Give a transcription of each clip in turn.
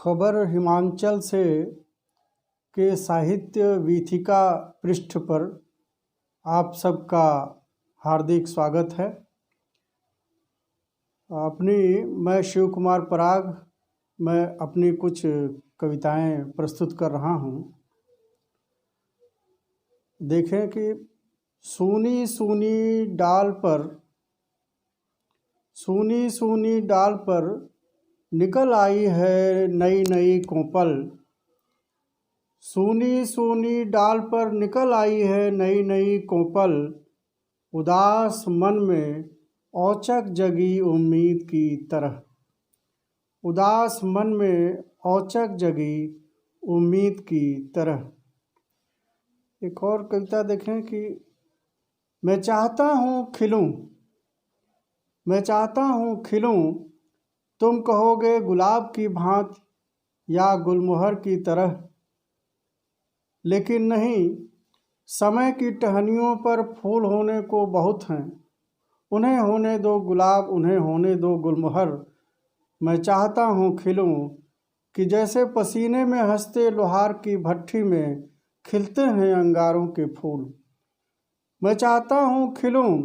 खबर हिमाचल से के साहित्य वीथिका पृष्ठ पर आप सबका हार्दिक स्वागत है। मैं शिव कुमार पराग मैं अपनी कुछ कविताएं प्रस्तुत कर रहा हूं। देखें कि सूनी सूनी डाल पर निकल आई है नई नई कोपल। सूनी डाल पर निकल आई है नई नई कोपल। उदास मन में औचक जगी उम्मीद की तरह। उदास मन में औचक जगी उम्मीद की तरह। एक और कविता देखें कि मैं चाहता हूँ खिलूं तुम कहोगे गुलाब की भांति या गुलमोहर की तरह। लेकिन नहीं, समय की टहनियों पर फूल होने को बहुत हैं। उन्हें होने दो गुलाब, उन्हें होने दो गुलमोहर। मैं चाहता हूँ खिलूं कि जैसे पसीने में हंसते लोहार की भट्ठी में खिलते हैं अंगारों के फूल। मैं चाहता हूँ खिलूं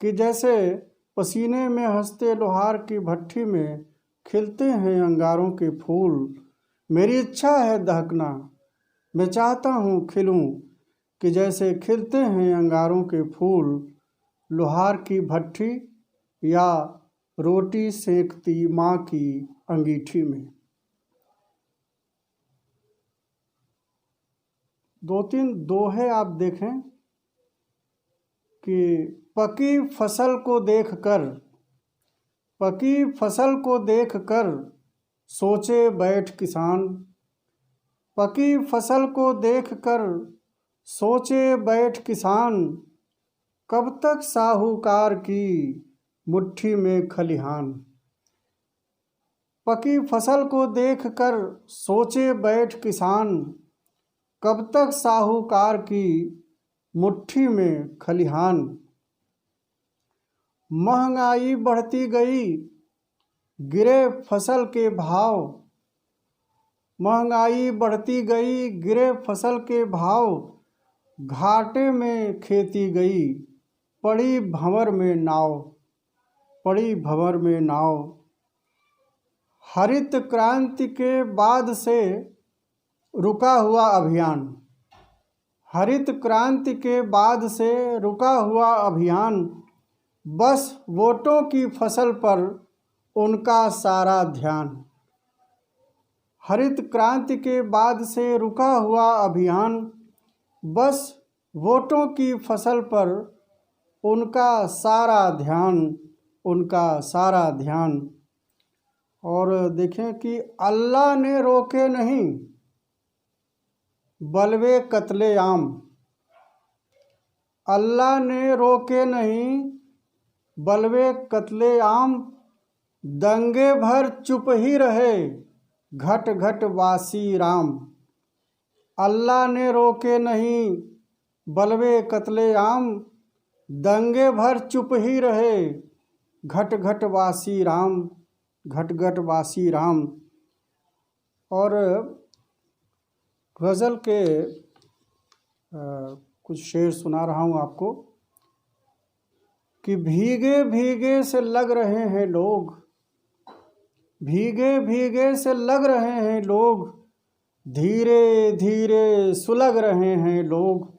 कि जैसे पसीने में हंसते लोहार की भट्ठी में खिलते हैं अंगारों के फूल। मेरी इच्छा है दहकना। मैं चाहता हूँ खिलूं कि जैसे खिलते हैं अंगारों के फूल। लोहार की भट्ठी या रोटी सेंकती माँ की अंगीठी में। दो तीन दोहे आप देखें कि पकी फसल को देखकर सोचे बैठ किसान। पकी फसल को देखकर सोचे बैठ किसान। कब तक साहूकार की मुट्ठी में खलिहान। पकी फसल को देखकर सोचे बैठ किसान। कब तक साहूकार की मुट्ठी में खलिहान। महंगाई बढ़ती गई गिरे फसल के भाव। महंगाई बढ़ती गई गिरे फसल के भाव। घाटे में खेती गई पड़ी भंवर में नाव। हरित क्रांति के बाद से रुका हुआ अभियान। हरित क्रांति के बाद से रुका हुआ अभियान। बस वोटों की फसल पर उनका सारा ध्यान। हरित क्रांति के बाद से रुका हुआ अभियान। बस वोटों की फसल पर उनका सारा ध्यान। और देखें कि अल्लाह ने रोके नहीं बलवे कत्लेआम। अल्लाह ने रोके नहीं बलवे कत्लेआम। दंगे भर चुप ही रहे घट घट वासी राम। अल्लाह ने रोके नहीं बलवे कत्लेआम। दंगे भर चुप ही रहे घट घट वासी राम। घट घट वासी राम। और गज़ल के कुछ शेर सुना रहा हूँ आपको कि भीगे भीगे से लग रहे हैं लोग। भीगे भीगे से लग रहे हैं लोग। धीरे धीरे सुलग रहे हैं लोग।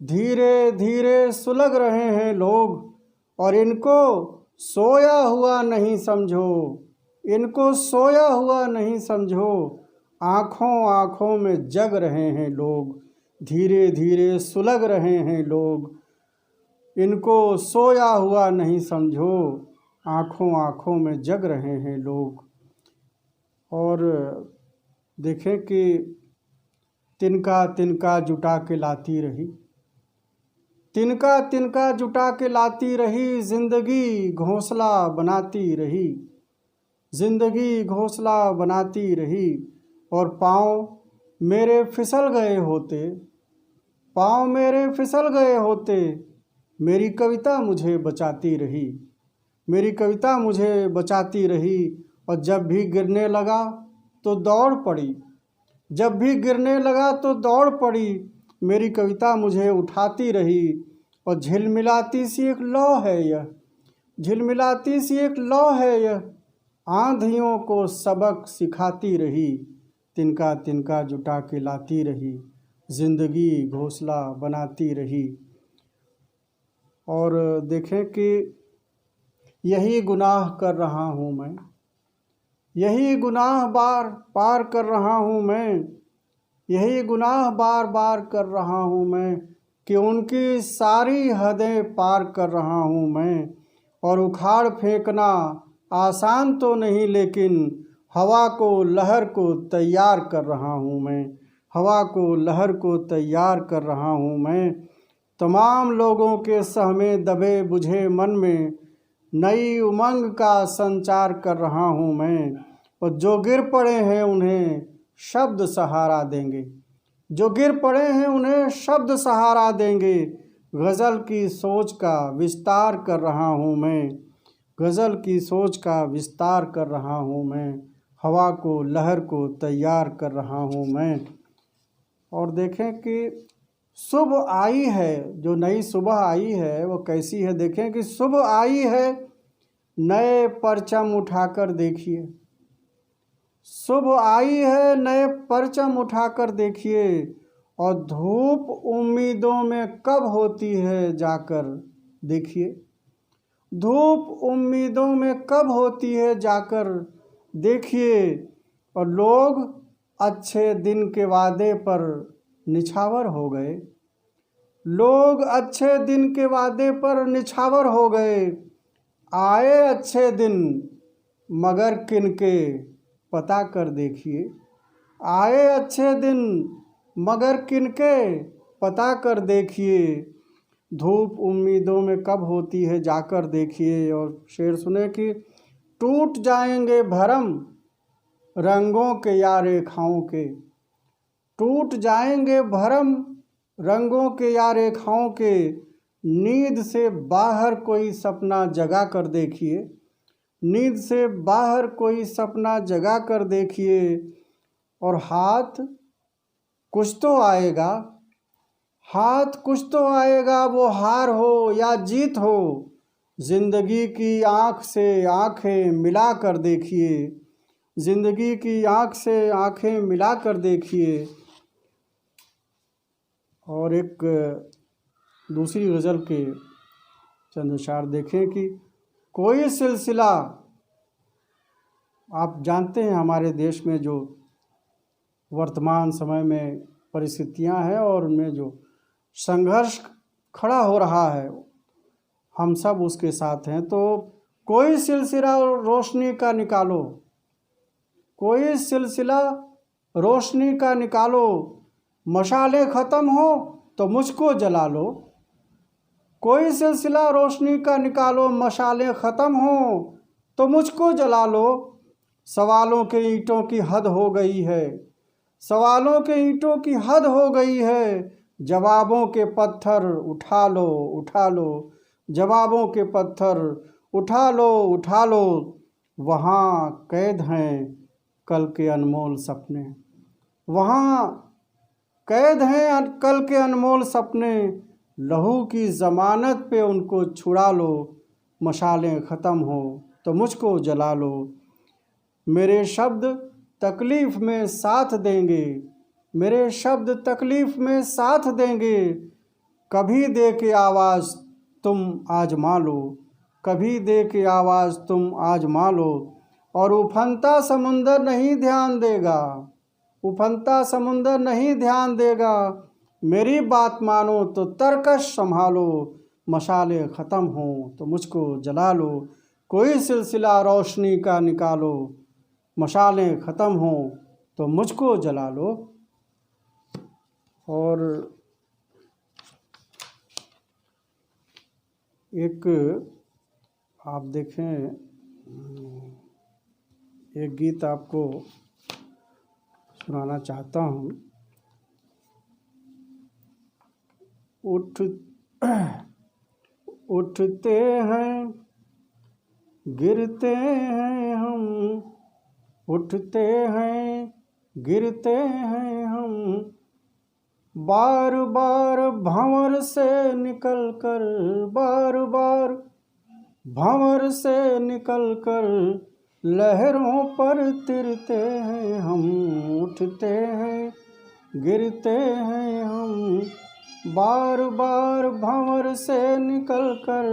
धीरे धीरे सुलग रहे हैं लोग। और इनको सोया हुआ नहीं समझो। इनको सोया हुआ नहीं समझो। आँखों आँखों में जग रहे हैं लोग। धीरे धीरे सुलग रहे हैं लोग। इनको सोया हुआ नहीं समझो। आँखों आँखों में जग रहे हैं लोग। और देखें कि तिनका तिनका जुटा के लाती रही। तिनका तिनका जुटा के लाती रही। जिंदगी घोंसला बनाती रही। जिंदगी घोंसला बनाती रही। और पाँव मेरे फिसल गए होते। पाँव मेरे फिसल गए होते। मेरी कविता मुझे बचाती रही। मेरी कविता मुझे बचाती रही। और जब भी गिरने लगा तो दौड़ पड़ी, जब भी गिरने लगा तो दौड़ पड़ी। मेरी कविता मुझे उठाती रही और झिलमिलाती सी एक लौ है यह, झिलमिलाती सी एक लौ है यह। आंधियों को सबक सिखाती रही, तिनका तिनका जुटा के लाती रही, जिंदगी घोंसला बनाती रही। और देखें कि यही गुनाह कर रहा हूँ मैं, यही गुनाह बार पार कर रहा हूँ मैं, यही गुनाह बार बार कर रहा हूँ मैं, कि उनकी सारी हदें पार कर रहा हूँ मैं। और उखाड़ फेंकना आसान तो नहीं, लेकिन हवा को लहर को तैयार कर रहा हूँ मैं, हवा को लहर को तैयार कर रहा हूँ मैं। तमाम लोगों के सहमे दबे बुझे मन में नई उमंग का संचार कर रहा हूँ मैं। और जो गिर पड़े हैं उन्हें शब्द सहारा देंगे, जो गिर पड़े हैं उन्हें शब्द सहारा देंगे। गज़ल की सोच का विस्तार कर रहा हूँ मैं, गज़ल की सोच का विस्तार कर रहा हूँ मैं, हवा को लहर को तैयार कर रहा हूँ मैं। और देखें कि सुबह आई है, जो नई सुबह आई है वो कैसी है। देखें कि सुबह आई है, नए परचम उठाकर देखिए, सुबह आई है नए परचम उठाकर देखिए। और धूप उम्मीदों में कब होती है जाकर देखिए, धूप उम्मीदों में कब होती है जाकर देखिए। और लोग अच्छे दिन के वादे पर निछावर हो गए, लोग अच्छे दिन के वादे पर निछावर हो गए। आए अच्छे दिन मगर किनके पता कर देखिए, आए अच्छे दिन मगर किनके पता कर देखिए। धूप उम्मीदों में कब होती है जाकर देखिए। और शेर सुने कि टूट जाएंगे भरम रंगों के या रेखाओं के, टूट जाएंगे भरम रंगों के या रेखाओं के। नींद से बाहर कोई सपना जगा कर देखिए, नींद से बाहर कोई सपना जगा कर देखिए। और हाथ कुछ तो आएगा, हाथ कुछ तो आएगा, वो हार हो या जीत हो। जिंदगी की आँख से आँखें मिला कर देखिए, जिंदगी की आँख से आँखें मिला कर देखिए। और एक दूसरी गज़ल के चंद अशार देखें कि कोई सिलसिला, आप जानते हैं हमारे देश में जो वर्तमान समय में परिस्थितियां हैं और उनमें जो संघर्ष खड़ा हो रहा है, हम सब उसके साथ हैं। तो कोई सिलसिला रोशनी का निकालो, कोई सिलसिला रोशनी का निकालो। मशालें ख़त्म हो तो मुझको जला लो, कोई सिलसिला रोशनी का निकालो। मशालें ख़त्म हो तो मुझको जला लो। सवालों के ईंटों की हद हो गई है, सवालों के ईंटों की हद हो गई है। जवाबों के पत्थर उठा लो, उठा लो, जवाबों के पत्थर उठा लो, उठा लो। वहाँ कैद हैं कल के अनमोल सपने, वहाँ कैद हैं कल के अनमोल सपने। लहू की ज़मानत पे उनको छुड़ा लो। मशालें ख़त्म हो तो मुझको जला लो। मेरे शब्द तकलीफ़ में साथ देंगे, मेरे शब्द तकलीफ़ में साथ देंगे। कभी दे के आवाज़ तुम आजमा लो, कभी दे के आवाज़ तुम आजमा लो। और उफनता समुंदर नहीं ध्यान देगा, उफनता समुंदर नहीं ध्यान देगा। मेरी बात मानो तो तरकश संभालो। मशालें ख़त्म हो तो मुझको जला लो। कोई सिलसिला रोशनी का निकालो। मशालें ख़त्म हो तो मुझको जला लो। और एक आप देखें, एक गीत आपको सुनाना चाहता हूँ। उठते हैं गिरते हैं हम, उठते हैं गिरते हैं हम, बार बार भंवर से निकल कर, बार बार भंवर से निकल कर लहरों पर तिरते हैं हम। उठते हैं गिरते हैं हम, बार बार भंवर से निकल कर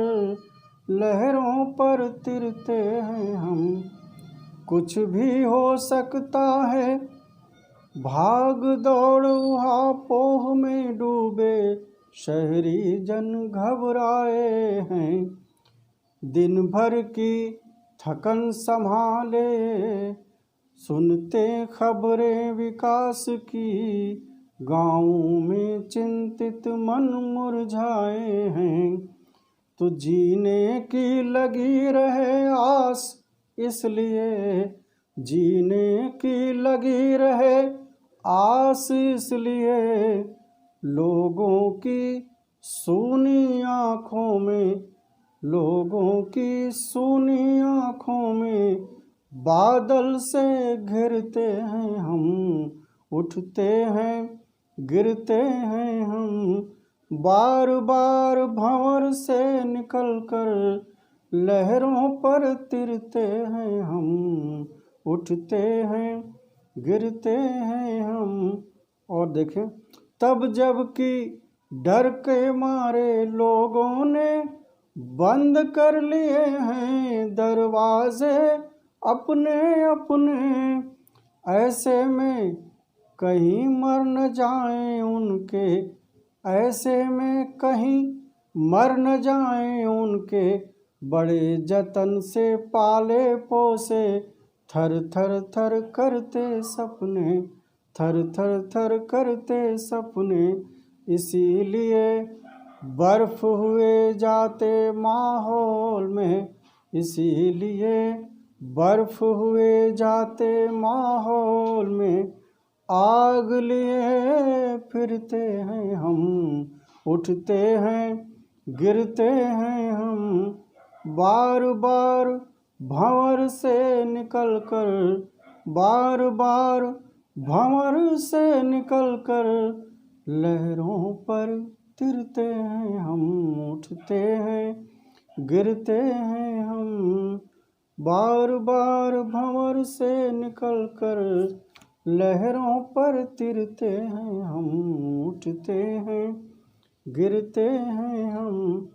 लहरों पर तिरते हैं हम। कुछ भी हो सकता है, भाग दौड़ उहापोह में डूबे शहरी जन घबराए हैं। दिन भर की थकन संभाले सुनते खबरें विकास की, गाँव में चिंतित मन मुरझाए हैं। तो जीने की लगी रहे आस, इसलिए जीने की लगी रहे आस, इसलिए लोगों की सूनी आँखों में, लोगों की सूनी आँखों में बादल से घिरते हैं हम। उठते हैं गिरते हैं हम, बार बार भंवर से निकल कर लहरों पर तिरते हैं हम। उठते हैं गिरते हैं हम। और देखें, तब जबकि डर के मारे लोगों ने बंद कर लिए हैं दरवाजे अपने अपने, ऐसे में कहीं मर न जाएं उनके, ऐसे में कहीं मर न जाएं उनके, बड़े जतन से पाले पोसे थर थर थर करते सपने, थर थर थर करते सपने। इसीलिए बर्फ हुए जाते माहौल में, इसीलिए बर्फ हुए जाते माहौल में, आग लिए फिरते हैं हम। उठते हैं गिरते हैं हम, बार बार भंवर से निकल कर, बार बार भंवर से निकल कर लहरों पर तिरते हैं हम। उठते हैं गिरते हैं हम, बार बार भंवर से निकल कर लहरों पर तिरते हैं हम। उठते हैं गिरते हैं हम।